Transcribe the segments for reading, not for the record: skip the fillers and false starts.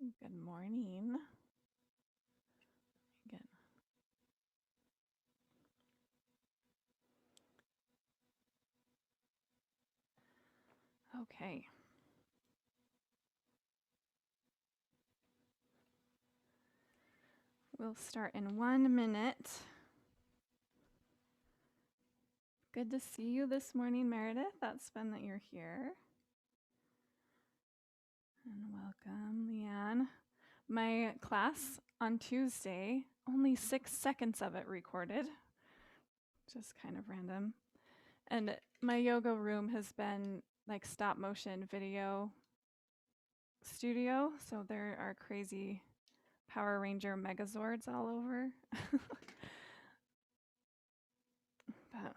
Good morning. Good. Okay. We'll start in 1 minute. Good to see you this morning, Meredith. That's fun that you're here. And welcome, Leanne. My class on Tuesday, only 6 seconds of it recorded. Just kind of random. And my yoga room has been like stop motion video studio. So there are crazy Power Ranger Megazords all over. But yeah.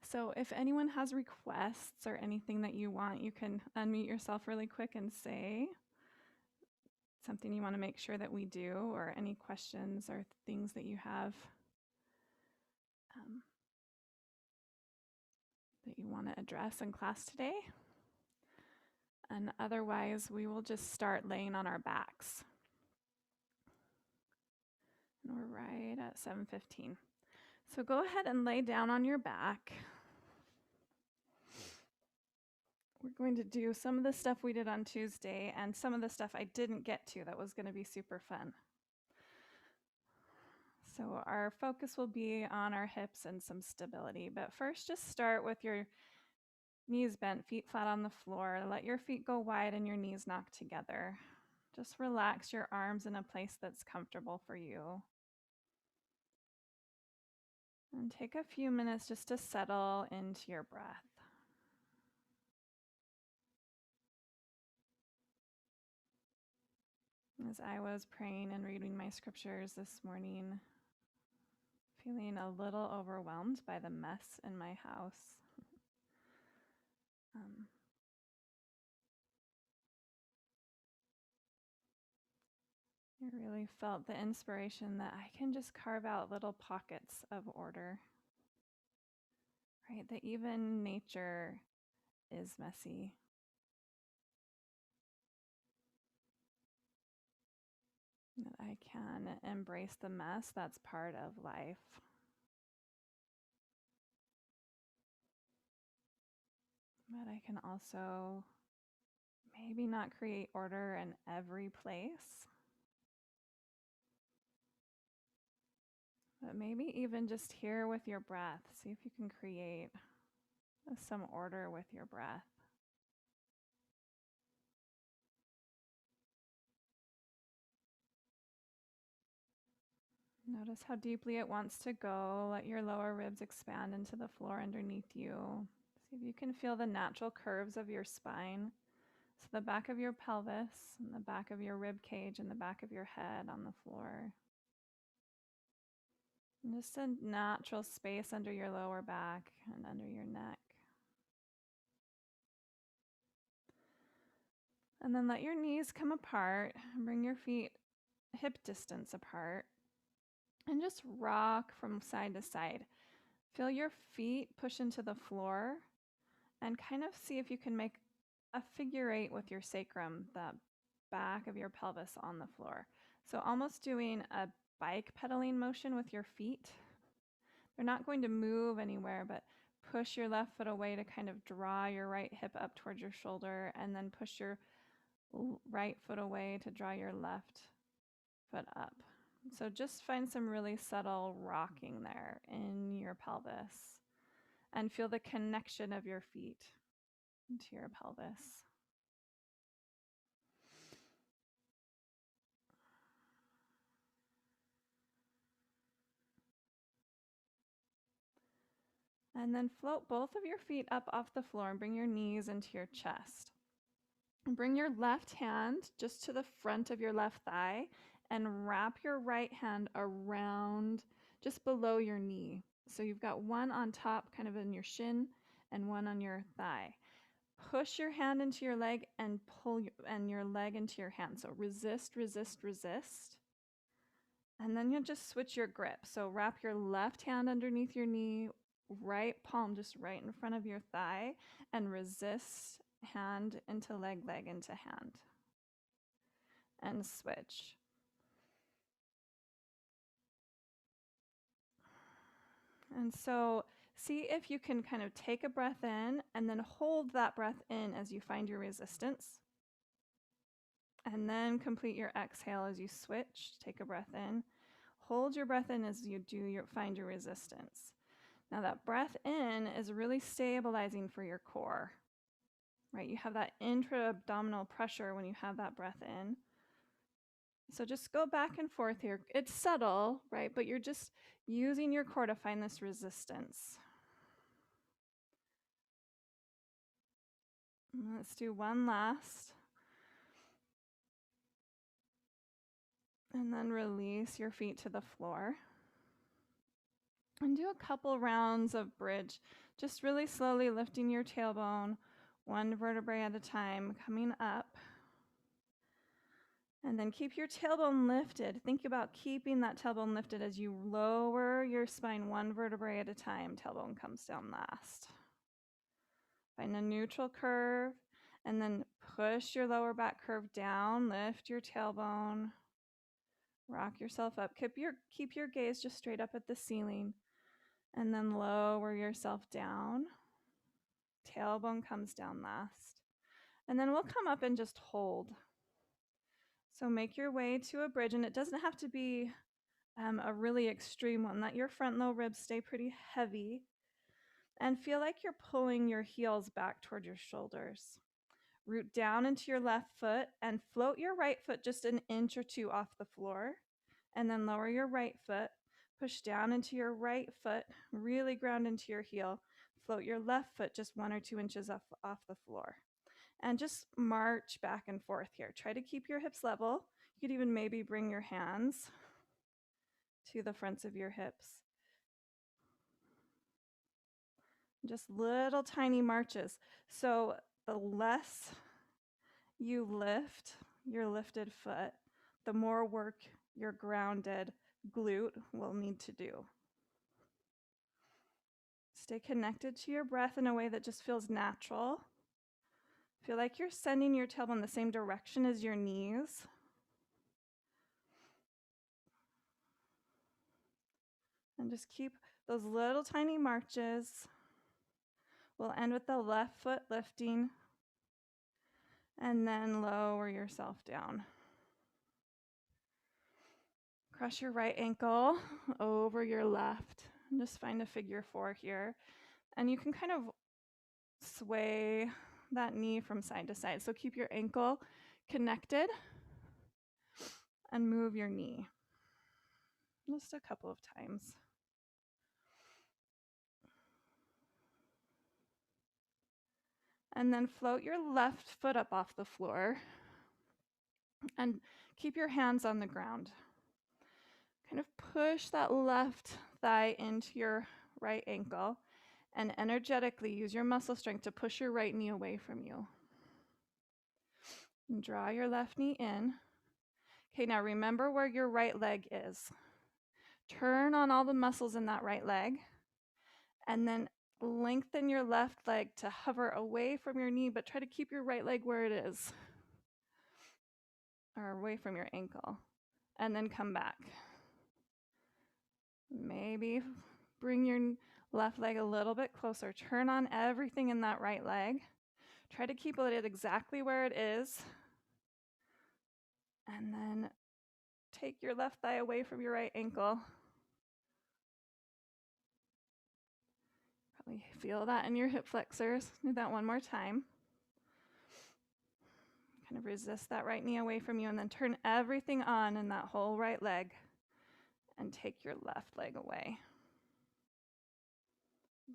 So if anyone has requests or anything that you want, you can unmute yourself really quick and say something you want to make sure that we do, or any questions or things that you have that you want to address in class today. And otherwise, we will just start laying on our backs. And we're right at 7:15. So go ahead and lay down on your back. We're going to do some of the stuff we did on Tuesday and some of the stuff I didn't get to that was going to be super fun. So our focus will be on our hips and some stability. But first, just start with your knees bent, feet flat on the floor. Let your feet go wide and your knees knock together. Just relax your arms in a place that's comfortable for you. And take a few minutes just to settle into your breath. As I was praying and reading my scriptures this morning, feeling a little overwhelmed by the mess in my house. I really felt the inspiration that I can just carve out little pockets of order, right? That even nature is messy. That I can embrace the mess that's part of life. But I can also maybe not create order in every place, but maybe even just here with your breath, see if you can create some order with your breath. Notice how deeply it wants to go. Let your lower ribs expand into the floor underneath you. See if you can feel the natural curves of your spine. So the back of your pelvis, and the back of your rib cage, and the back of your head on the floor. And just a natural space under your lower back and under your neck. And then let your knees come apart and bring your feet hip distance apart. And just rock from side to side. Feel your feet push into the floor and kind of see if you can make a figure 8 with your sacrum, the back of your pelvis on the floor. So almost doing a bike pedaling motion with your feet. They're not going to move anywhere, but push your left foot away to kind of draw your right hip up towards your shoulder, and then push your right foot away to draw your left foot up. So just find some really subtle rocking there in your pelvis and feel the connection of your feet into your pelvis. And then float both of your feet up off the floor and bring your knees into your chest. And bring your left hand just to the front of your left thigh and wrap your right hand around just below your knee. So you've got one on top, kind of in your shin, and one on your thigh. Push your hand into your leg and pull your leg into your hand. So resist, resist, resist. And then you'll just switch your grip. So wrap your left hand underneath your knee, right palm just right in front of your thigh and resist hand into leg, leg into hand. And switch. And so see if you can kind of take a breath in and then hold that breath in as you find your resistance. And then complete your exhale as you switch. Take a breath in. Hold your breath in as you find your resistance. Now that breath in is really stabilizing for your core, right? You have that intra-abdominal pressure when you have that breath in. So just go back and forth here. It's subtle, right? But you're just using your core to find this resistance. Let's do one last. And then release your feet to the floor. And do a couple rounds of bridge, just really slowly lifting your tailbone, one vertebrae at a time, coming up. And then keep your tailbone lifted. Think about keeping that tailbone lifted as you lower your spine one vertebrae at a time. Tailbone comes down last. Find a neutral curve, and then push your lower back curve down. Lift your tailbone. Rock yourself up. Keep your gaze just straight up at the ceiling, and then lower yourself down. Tailbone comes down last. And then we'll come up and just hold. So make your way to a bridge, and it doesn't have to be a really extreme one. Let your front low ribs stay pretty heavy, and feel like you're pulling your heels back toward your shoulders. Root down into your left foot and float your right foot just an inch or two off the floor, and then lower your right foot. Push down into your right foot, really ground into your heel. Float your left foot just 1 or 2 inches off the floor. And just march back and forth here. Try to keep your hips level. You could even maybe bring your hands to the fronts of your hips. Just little tiny marches. So the less you lift your lifted foot, the more work your grounded glute will need to do. Stay connected to your breath in a way that just feels natural. Feel like you're sending your tailbone the same direction as your knees. And just keep those little tiny marches. We'll end with the left foot lifting, and then lower yourself down. Cross your right ankle over your left, and just find a figure 4 here. And you can kind of sway that knee from side to side. So keep your ankle connected and move your knee. Just a couple of times. And then float your left foot up off the floor and keep your hands on the ground. Kind of push that left thigh into your right ankle and energetically use your muscle strength to push your right knee away from you. And draw your left knee in. Okay, now remember where your right leg is. Turn on all the muscles in that right leg, and then lengthen your left leg to hover away from your knee, but try to keep your right leg where it is, or away from your ankle, and then come back. Maybe bring your left leg a little bit closer. Turn on everything in that right leg. Try to keep it exactly where it is, and then take your left thigh away from your right ankle. Probably feel that in your hip flexors. Do that one more time. Kind of resist that right knee away from you, and then turn everything on in that whole right leg and take your left leg away.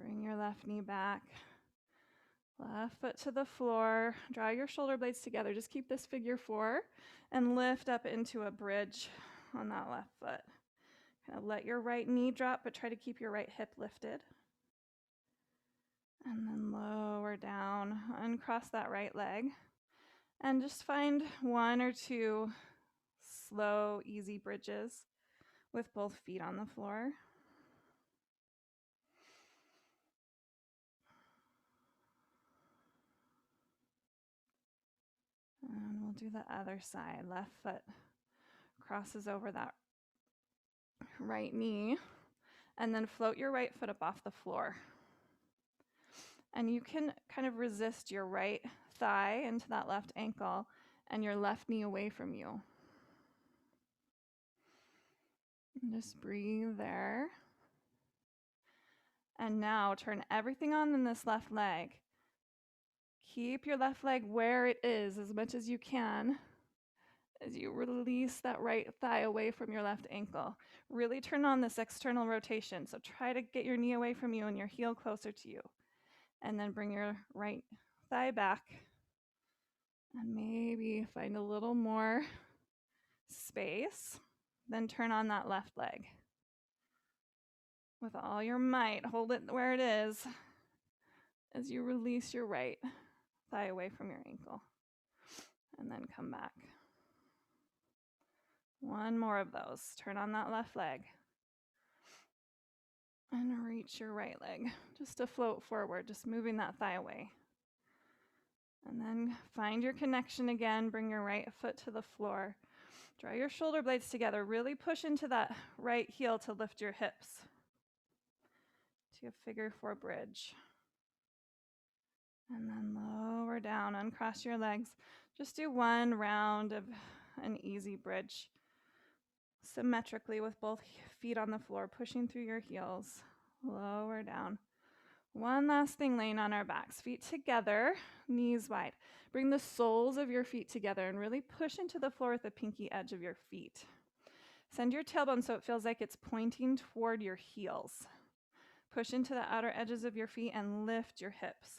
Bring your left knee back. Left foot to the floor. Draw your shoulder blades together. Just keep this figure 4 and lift up into a bridge on that left foot. Kind of let your right knee drop, but try to keep your right hip lifted. And then lower down, uncross that right leg. And just find 1 or 2 slow, easy bridges with both feet on the floor. And we'll do the other side. Left foot crosses over that right knee, and then float your right foot up off the floor. And you can kind of resist your right thigh into that left ankle and your left knee away from you. And just breathe there. And now turn everything on in this left leg. Keep your left leg where it is as much as you can as you release that right thigh away from your left ankle. Really turn on this external rotation. So try to get your knee away from you and your heel closer to you. And then bring your right thigh back. And maybe find a little more space. Then turn on that left leg. With all your might, hold it where it is as you release your right thigh away from your ankle. And then come back. One more of those. Turn on that left leg. And reach your right leg just to float forward, just moving that thigh away. And then find your connection again. Bring your right foot to the floor. Draw your shoulder blades together. Really push into that right heel to lift your hips to a figure four bridge. And then lower down, uncross your legs. Just do one round of an easy bridge. Symmetrically with both feet on the floor, pushing through your heels. Lower down. One last thing, laying on our backs. Feet together, knees wide. Bring the soles of your feet together and really push into the floor with the pinky edge of your feet. Send your tailbone so it feels like it's pointing toward your heels. Push into the outer edges of your feet and lift your hips.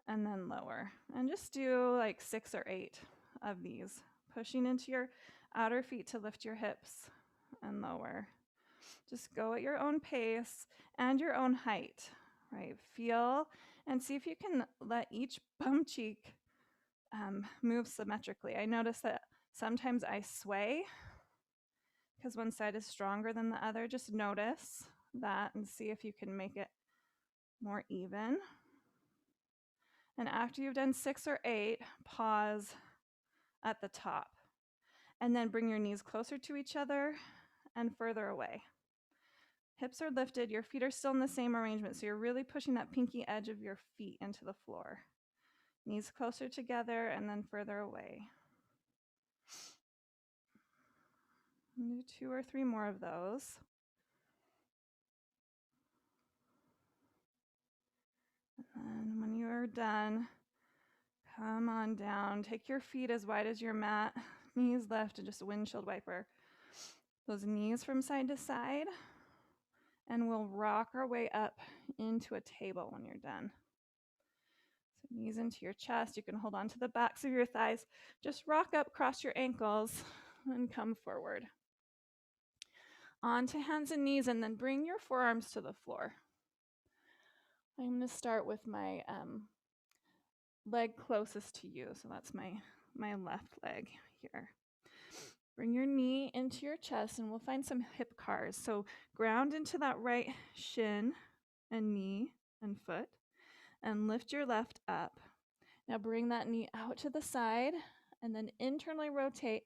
And then lower. And just do like 6 or 8 of these. Pushing into your outer feet to lift your hips and lower. Just go at your own pace and your own height, right? Feel and see if you can let each bum cheek move symmetrically. I notice that sometimes I sway because one side is stronger than the other. Just notice that and see if you can make it more even. And after you've done 6 or 8, pause at the top. And then bring your knees closer to each other and further away. Hips are lifted, your feet are still in the same arrangement, so you're really pushing that pinky edge of your feet into the floor. Knees closer together and then further away. Do 2 or 3 more of those. And when you are done, come on down. Take your feet as wide as your mat, knees left, and just a windshield wiper. Those knees from side to side. And we'll rock our way up into a table when you're done. So knees into your chest. You can hold on to the backs of your thighs. Just rock up, cross your ankles, and come forward. Onto hands and knees, and then bring your forearms to the floor. I'm going to start with my leg closest to you. So that's my left leg here. Bring your knee into your chest, and we'll find some hip cars. So ground into that right shin and knee and foot, and lift your left up. Now bring that knee out to the side, and then internally rotate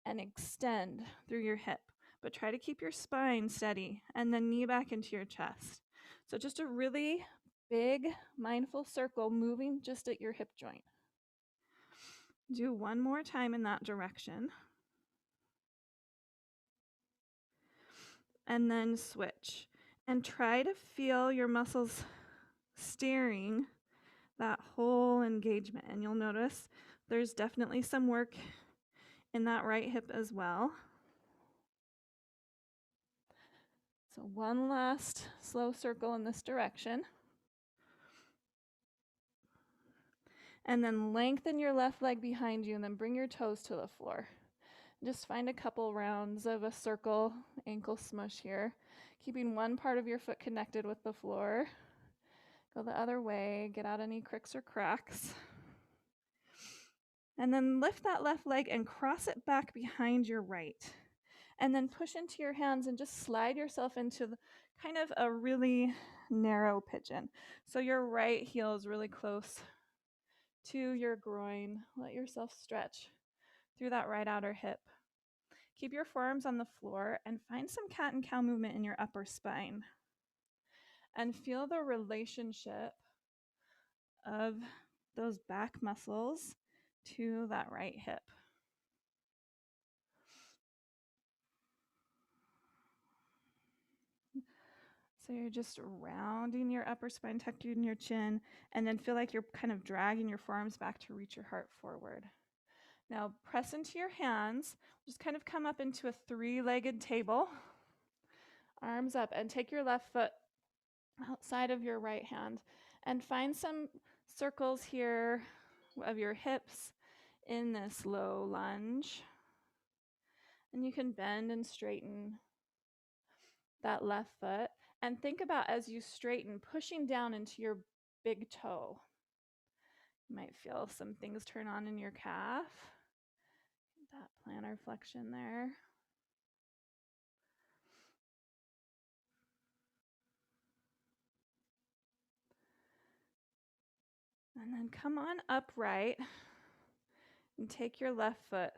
and extend through your hip. But try to keep your spine steady, and then knee back into your chest. So just a really big, mindful circle moving just at your hip joint. Do one more time in that direction. And then switch. And try to feel your muscles steering that whole engagement. And you'll notice there's definitely some work in that right hip as well. So one last slow circle in this direction. And then lengthen your left leg behind you and then bring your toes to the floor. Just find a couple rounds of a circle ankle smush here, keeping one part of your foot connected with the floor. Go the other way, get out any cricks or cracks. And then lift that left leg and cross it back behind your right. And then push into your hands and just slide yourself into kind of a really narrow pigeon. So your right heel is really close to your groin. Let yourself stretch through that right outer hip. Keep your forearms on the floor and find some cat and cow movement in your upper spine. And feel the relationship of those back muscles to that right hip. So you're just rounding your upper spine, tucking your chin, and then feel like you're kind of dragging your forearms back to reach your heart forward. Now press into your hands. Just kind of come up into a three-legged table. Arms up, and take your left foot outside of your right hand and find some circles here of your hips in this low lunge. And you can bend and straighten that left foot. And think about, as you straighten, pushing down into your big toe. You might feel some things turn on in your calf. That plantar flexion there. And then come on upright and take your left foot,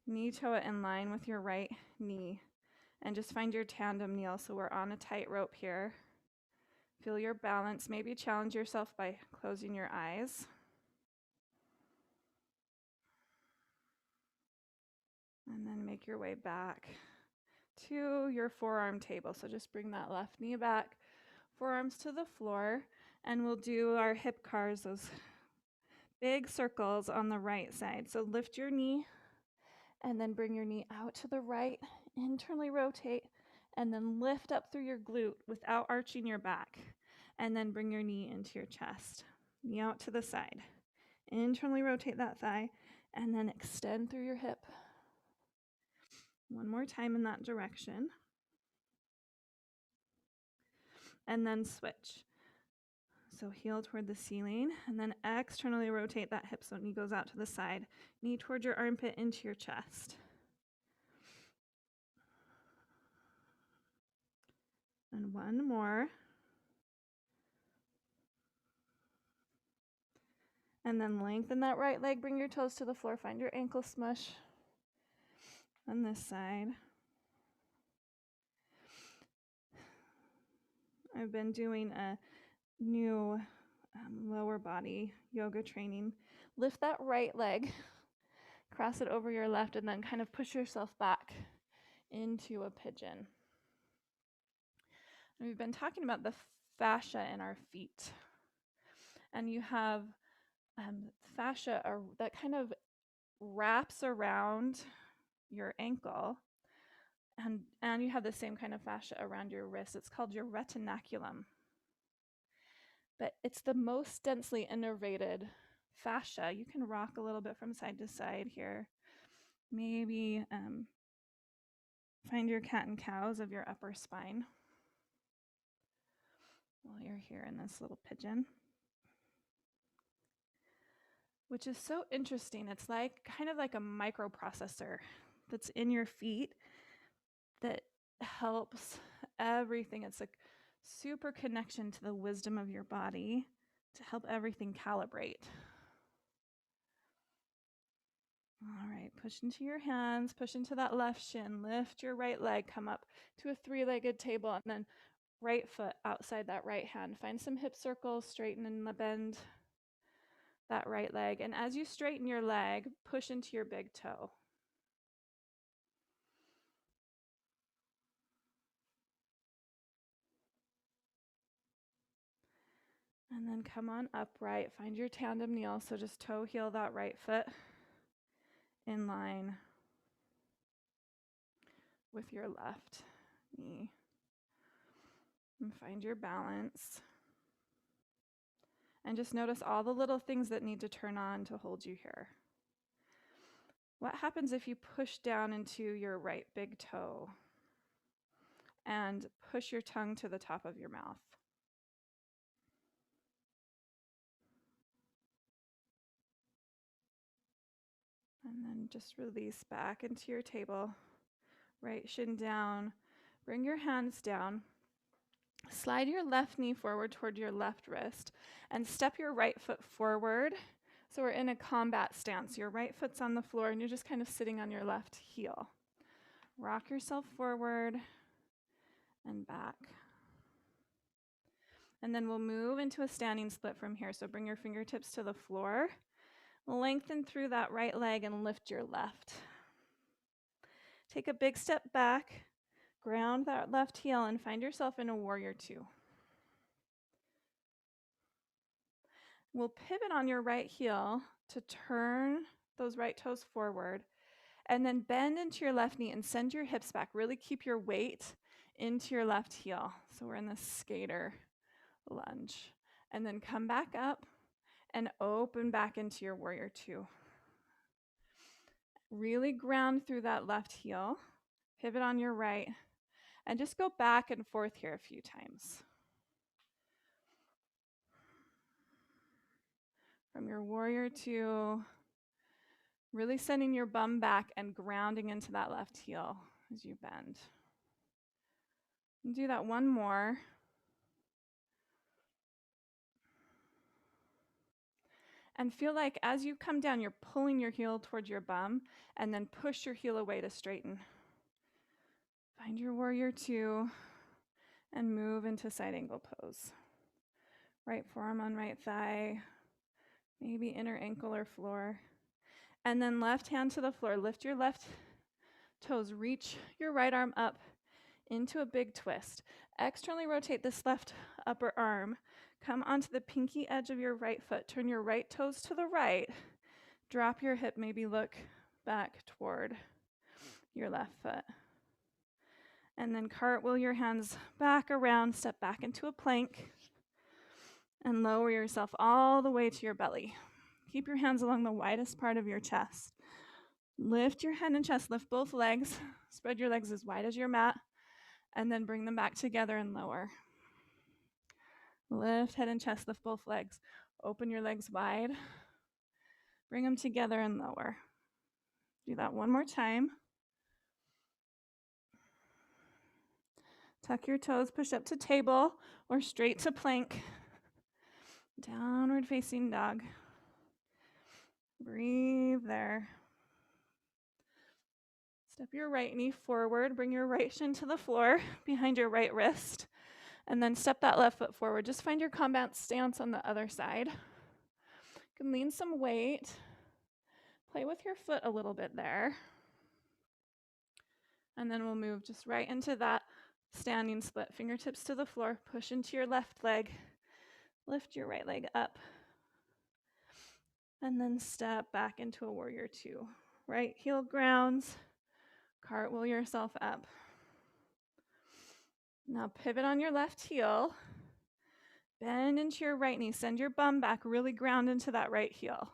knee toe it in line with your right knee, and just find your tandem kneel. So we're on a tight rope here. Feel your balance. Maybe challenge yourself by closing your eyes. And then make your way back to your forearm table. So just bring that left knee back, forearms to the floor, and we'll do our hip cars, those big circles on the right side. So lift your knee and then bring your knee out to the right, internally rotate, and then lift up through your glute without arching your back. And then bring your knee into your chest, knee out to the side. Internally rotate that thigh, and then extend through your hip. One more time in that direction. And then switch. So heel toward the ceiling, and then externally rotate that hip so knee goes out to the side. Knee toward your armpit into your chest. And one more. And then lengthen that right leg, bring your toes to the floor, find your ankle smush on this side. I've been doing a new lower body yoga training. Lift that right leg, cross it over your left, and then kind of push yourself back into a pigeon. And we've been talking about the fascia in our feet. And you have fascia that kind of wraps around your ankle, and you have the same kind of fascia around your wrist. It's called your retinaculum. But it's the most densely innervated fascia. You can rock a little bit from side to side here. Maybe find your cat and cows of your upper spine while you're here in this little pigeon, which is so interesting. It's like kind of like a microprocessor that's in your feet that helps everything. It's a super connection to the wisdom of your body to help everything calibrate. All right, push into your hands, push into that left shin, lift your right leg, come up to a three-legged table, and then right foot outside that right hand. Find some hip circles, straighten and bend that right leg. And as you straighten your leg, push into your big toe. And then come on upright, find your tandem kneel. So just toe heel that right foot in line with your left knee. And find your balance. And just notice all the little things that need to turn on to hold you here. What happens if you push down into your right big toe and push your tongue to the top of your mouth? And then just release back into your table. Right shin down. Bring your hands down. Slide your left knee forward toward your left wrist and step your right foot forward. So we're in a combat stance. Your right foot's on the floor and you're just kind of sitting on your left heel. Rock yourself forward and back. And then we'll move into a standing split from here. So bring your fingertips to the floor. Lengthen through that right leg and lift your left. Take a big step back. Ground that left heel and find yourself in a warrior two. We'll pivot on your right heel to turn those right toes forward and then bend into your left knee and send your hips back. Really keep your weight into your left heel. So we're in this skater lunge. And then come back up and open back into your warrior two. Really ground through that left heel. Pivot on your right. And just go back and forth here a few times. From your warrior two, really sending your bum back and grounding into that left heel as you bend. And do that one more. And feel like as you come down, you're pulling your heel towards your bum and then push your heel away to straighten. Find your warrior two and move into side angle pose. Right forearm on right thigh, maybe inner ankle or floor. And then left hand to the floor. Lift your left toes. Reach your right arm up into a big twist. Externally rotate this left upper arm. Come onto the pinky edge of your right foot. Turn your right toes to the right. Drop your hip, maybe look back toward your left foot. And then cartwheel your hands back around, step back into a plank, and lower yourself all the way to your belly. Keep your hands along the widest part of your chest. Lift your head and chest, lift both legs, spread your legs as wide as your mat, and then bring them back together and lower. Lift head and chest, lift both legs. Open your legs wide. Bring them together and lower. Do that one more time. Tuck your toes, push up to table or straight to plank. Downward facing dog. Breathe there. Step your right knee forward. Bring your right shin to the floor behind your right wrist. And then step that left foot forward. Just find your combat stance on the other side. You can lean some weight. Play with your foot a little bit there. And then we'll move just right into that standing split. Fingertips to the floor. Push into your left leg. Lift your right leg up. And then step back into a warrior two. Right heel grounds. Cartwheel yourself up. Now pivot on your left heel. Bend into your right knee. Send your bum back. Really ground into that right heel.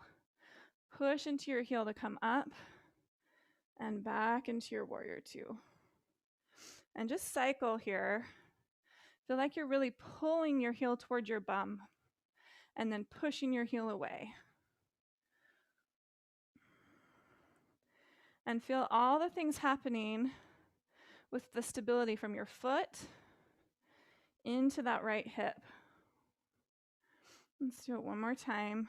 Push into your heel to come up and back into your warrior two. And just cycle here. Feel like you're really pulling your heel toward your bum and then pushing your heel away. And feel all the things happening with the stability from your foot into that right hip. Let's do it one more time.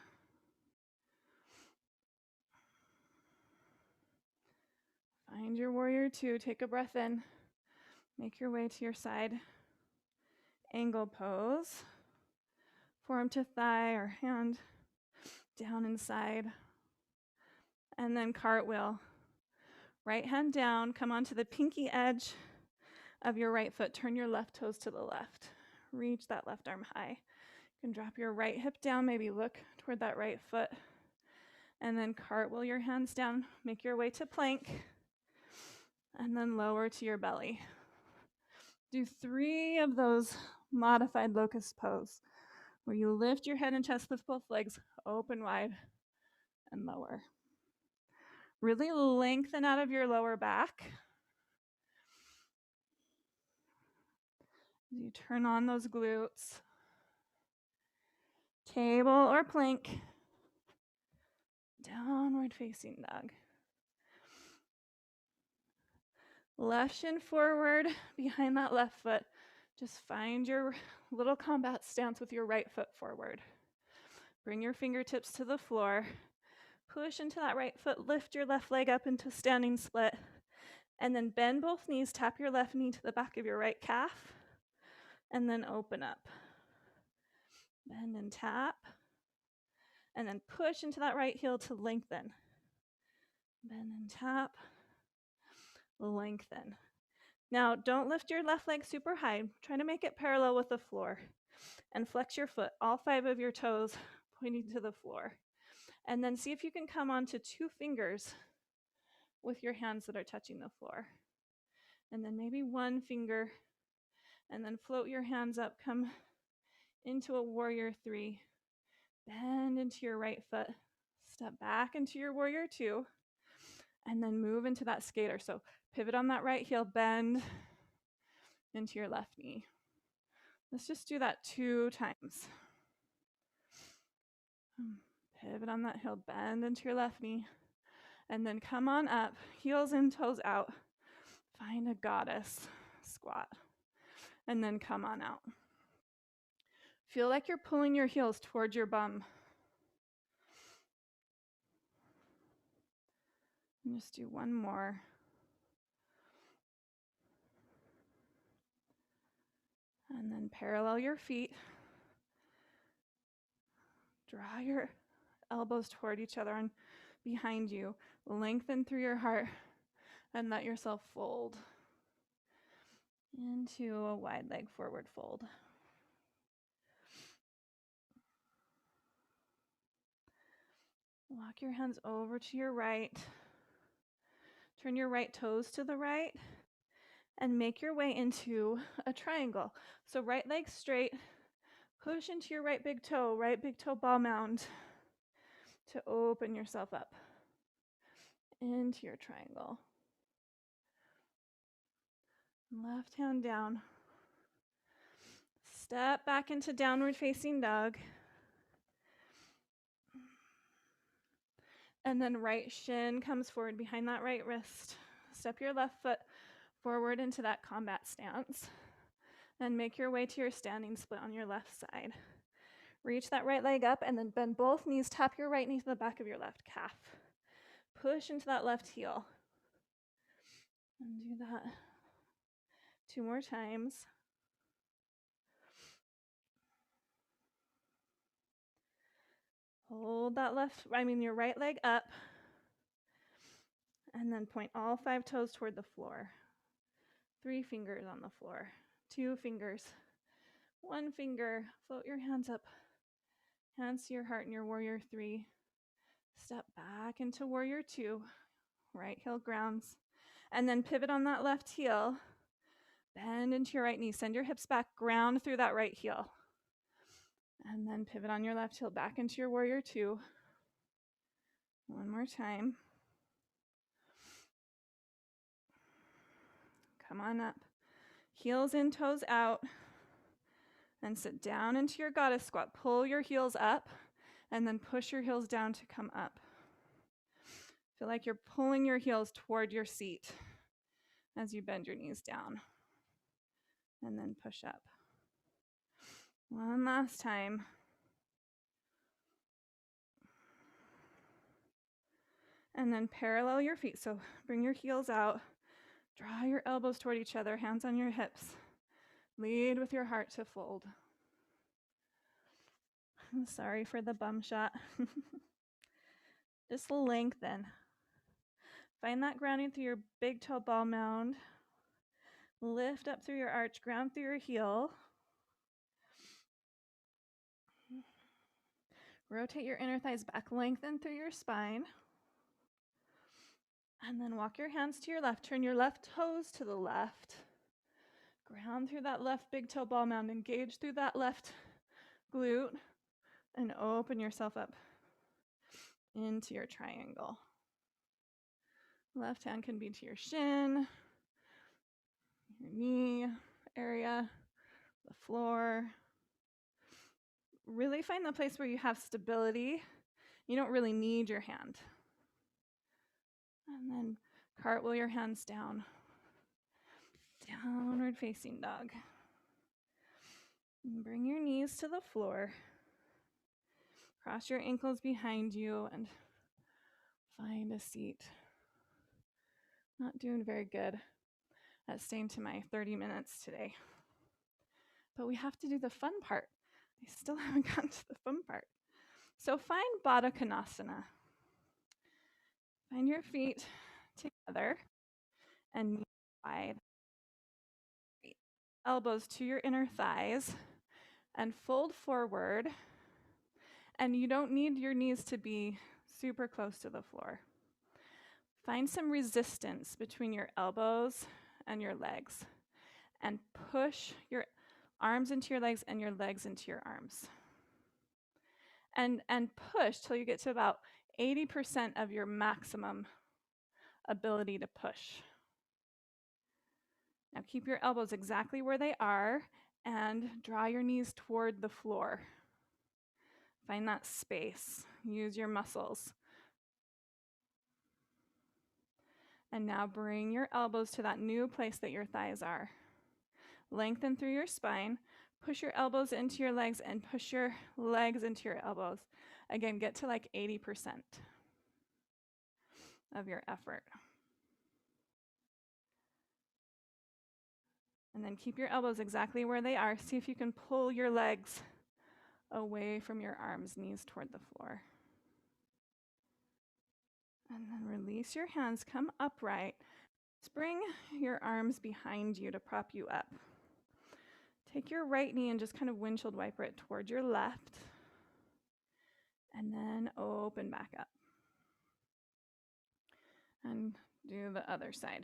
Find your warrior two. Take a breath in. Make your way to your side angle pose. Forearm to thigh or hand down inside. And then cartwheel. Right hand down. Come onto the pinky edge of your right foot. Turn your left toes to the left. Reach that left arm high. You can drop your right hip down. Maybe look toward that right foot. And then cartwheel your hands down. Make your way to plank. And then lower to your belly. Do 3 of those modified locust pose where you lift your head and chest, lift both legs, open wide, and lower. Really lengthen out of your lower back. You turn on those glutes. Table or plank. Downward facing dog. Left shin forward behind that left foot. Just find your little combat stance with your right foot forward. Bring your fingertips to the floor. Push into that right foot, lift your left leg up into standing split, and then bend both knees, tap your left knee to the back of your right calf, and then open up. Bend and tap, and then push into that right heel to lengthen. Bend and tap, lengthen. Now, don't lift your left leg super high. Try to make it parallel with the floor, and flex your foot, all 5 of your toes pointing to the floor. And then see if you can come onto 2 fingers with your hands that are touching the floor. And then maybe 1 finger, and then float your hands up, come into a warrior 3. Bend into your right foot, step back into your warrior 2, and then move into that skater. So pivot on that right heel, bend into your left knee. Let's just do that 2 times. Pivot on that heel, bend into your left knee, and then come on up, heels in, toes out. Find a goddess squat, and then come on out. Feel like you're pulling your heels towards your bum. And just do 1 more. And then parallel your feet. Draw your elbows toward each other and behind you. Lengthen through your heart and let yourself fold into a wide leg forward fold. Walk your hands over to your right. Turn your right toes to the right and make your way into a triangle. So right leg straight, push into your right big toe ball mound to open yourself up into your triangle. Left hand down. Step back into downward facing dog. And then right shin comes forward behind that right wrist. Step your left foot forward into that combat stance. And make your way to your standing split on your left side. Reach that right leg up and then bend both knees. Tap your right knee to the back of your left calf. Push into that left heel. And do that 2 more times. Hold that your right leg up. And then point all 5 toes toward the floor. 3 fingers on the floor. 2 fingers. 1 finger. Float your hands up. Hands to your heart in your warrior 3. Step back into warrior 2. Right heel grounds. And then pivot on that left heel. Bend into your right knee. Send your hips back. Ground through that right heel. And then pivot on your left heel back into your warrior 2. 1 more time. Come on up. Heels in, toes out. And sit down into your goddess squat. Pull your heels up and then push your heels down to come up. Feel like you're pulling your heels toward your seat as you bend your knees down. And then push up. 1 last time. And then parallel your feet. So bring your heels out. Draw your elbows toward each other, hands on your hips. Lead with your heart to fold. I'm sorry for the bum shot. Just lengthen. Find that grounding through your big toe ball mound. Lift up through your arch, ground through your heel. Rotate your inner thighs back, lengthen through your spine. And then walk your hands to your left. Turn your left toes to the left. Ground through that left big toe ball mound. Engage through that left glute. And open yourself up into your triangle. Left hand can be to your shin, your knee area, the floor. Really find the place where you have stability. You don't really need your hand. And then cartwheel your hands down. Downward facing dog. And bring your knees to the floor. Cross your ankles behind you and find a seat. Not doing very good at staying to my 30 minutes today. But we have to do the fun part. I still haven't gotten to the fun part. So find baddha konasana. Find your feet together and knees wide. Elbows to your inner thighs and fold forward. And you don't need your knees to be super close to the floor. Find some resistance between your elbows and your legs. And push your arms into your legs and your legs into your arms. And push till you get to about 80% of your maximum ability to push. Now keep your elbows exactly where they are and draw your knees toward the floor. Find that space. Use your muscles. And now bring your elbows to that new place that your thighs are. Lengthen through your spine. Push your elbows into your legs and push your legs into your elbows. Again, get to like 80% of your effort. And then keep your elbows exactly where they are. See if you can pull your legs away from your arms, knees toward the floor. And then release your hands, come upright. Bring your arms behind you to prop you up. Take your right knee and just kind of windshield wiper it toward your left. And then open back up. And do the other side.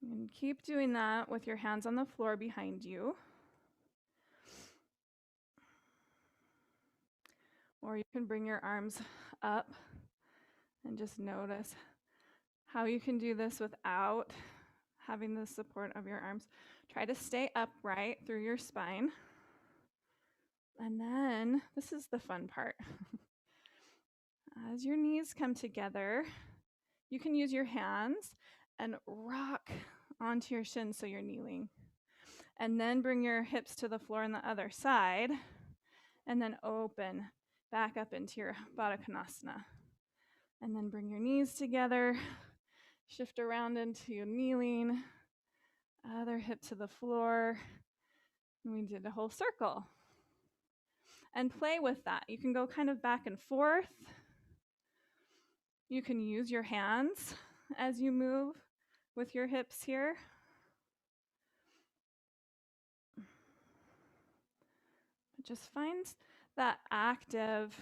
And keep doing that with your hands on the floor behind you. Or you can bring your arms up and just notice how you can do this without having the support of your arms. Try to stay upright through your spine. And then, this is the fun part. As your knees come together, you can use your hands and rock onto your shins so you're kneeling. And then bring your hips to the floor on the other side. And then open back up into your baddha konasana. And then bring your knees together. Shift around into kneeling. Other hip to the floor. And we did a whole circle. And play with that. You can go kind of back and forth. You can use your hands as you move with your hips here. Just find that active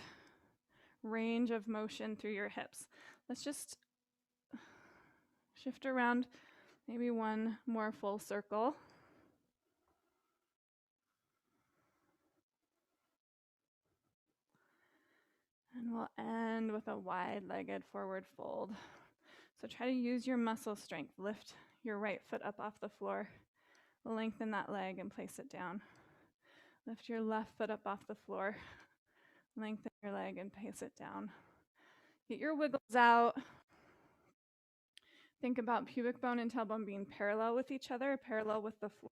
range of motion through your hips. Let's just shift around maybe one more full circle. And we'll end with a wide-legged forward fold. So try to use your muscle strength. Lift your right foot up off the floor. Lengthen that leg and place it down. Lift your left foot up off the floor. Lengthen your leg and place it down. Get your wiggles out. Think about pubic bone and tailbone being parallel with each other, parallel with the floor.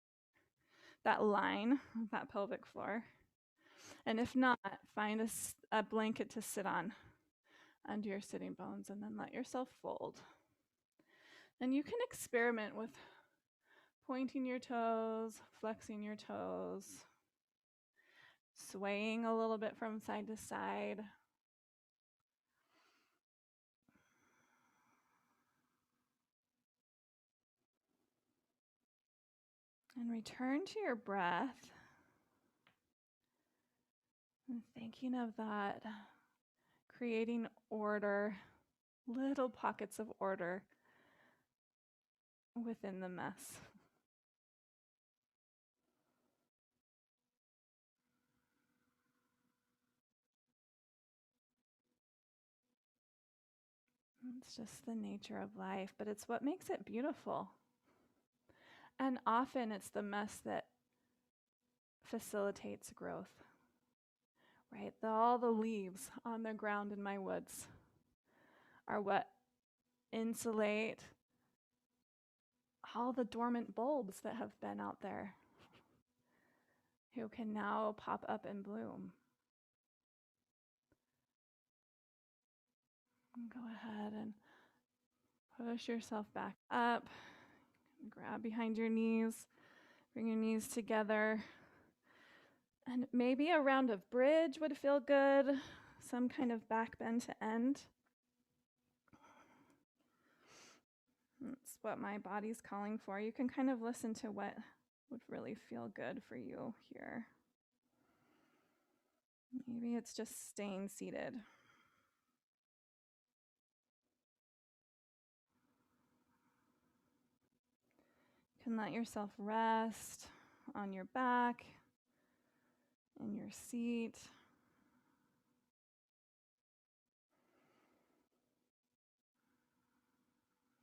That line, that pelvic floor. And if not, find a blanket to sit on under your sitting bones and then let yourself fold. And you can experiment with pointing your toes, flexing your toes, swaying a little bit from side to side. And return to your breath. And thinking of that, creating order, little pockets of order within the mess. It's just the nature of life, but it's what makes it beautiful. And often it's the mess that facilitates growth, right? All the leaves on the ground in my woods are what insulate all the dormant bulbs that have been out there who can now pop up and bloom. And go ahead and push yourself back up. Grab behind your knees. Bring your knees together. And maybe a round of bridge would feel good. Some kind of back bend to end. That's what my body's calling for. You can kind of listen to what would really feel good for you here. Maybe it's just staying seated. You can let yourself rest on your back, in your seat.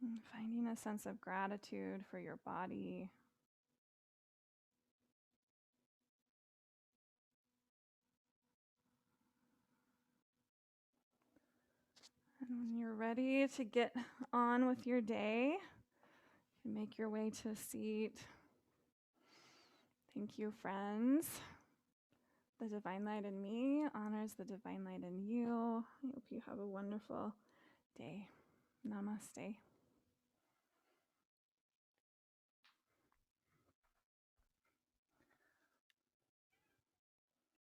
And finding a sense of gratitude for your body. And when you're ready to get on with your day, you can make your way to a seat. Thank you, friends. The divine light in me honors the divine light in you. I hope you have a wonderful day. Namaste.